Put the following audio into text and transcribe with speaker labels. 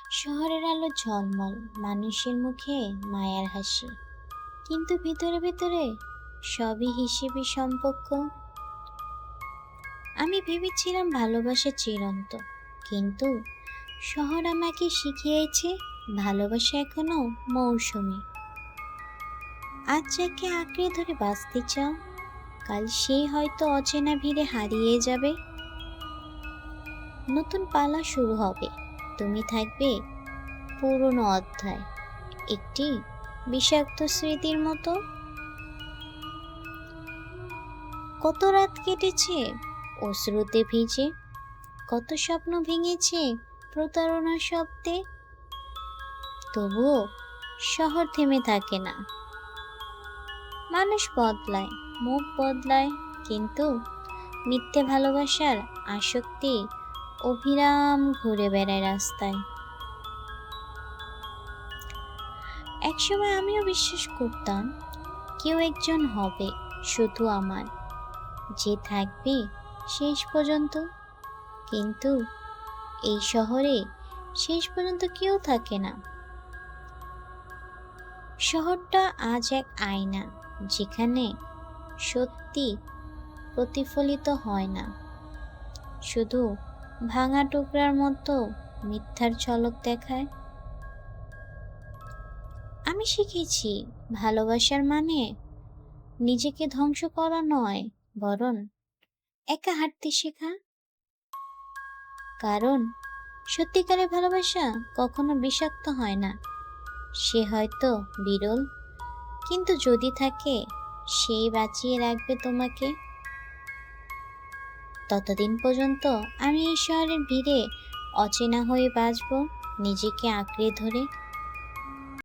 Speaker 1: শহরের আলো ঝলমল, মানুষের মুখে মায়ার হাসি, কিন্তু ভিতরে ভিতরে সবই হিসেবে সম্পর্ক। আমি ভেবেছিলাম ভালোবাসা চিরন্ত, কিন্তু শহর আমাকে শিখিয়েছে ভালোবাসা এখনো মৌসুমী। আজ যাকে আঁকড়ে ধরে বাঁচতে চাও, কাল সেই হয়তো অচেনা ভিড়ে হারিয়ে যাবে। নতুন পালা শুরু হবে, তুমি থাকবে পুরনো অধ্যায়, একটি বিষাক্ত স্মৃতির মতো। কত রাত কেটেছে অশ্রুতে ভিজে, কত স্বপ্ন ভেঙেছে প্রতারণার শব্দে। তবুও শহর থেমে থাকে না। মানুষ বদলায়, মুখ বদলায়, কিন্তু মিথ্যে ভালোবাসার আসক্তি অবিরাম ঘুরে বেড়ায় রাস্তায়। একসময় আমিও বিশ্বাস করতাম কেউ একজন হবে শুধু আমার, যে থাকবে শেষ পর্যন্ত। কিন্তু এই শহরে শেষ পর্যন্ত কেউ থাকে না। শহরটা আজ এক আয়না, যেখানে সত্যি প্রতিফলিত হয় না, শুধু ভাঙা টুকরার মতো মিথ্যার ঝলক দেখায়। আমি শিখেছি ভালোবাসার মানে নিজেকে ধ্বংস করা নয়, বরং একা হাঁটতে শেখা। কারণ সত্যিকারের ভালোবাসা কখনো বিষাক্ত হয় না। সে হয়তো বিরল, কিন্তু যদি থাকে, সেই বাঁচিয়ে রাখবে তোমাকে। ততদিন পর্যন্ত আমি এই শহরের ভিড়ে অচেনা হয়ে বাঁচবো, নিজেকে আঁকড়ে ধরে।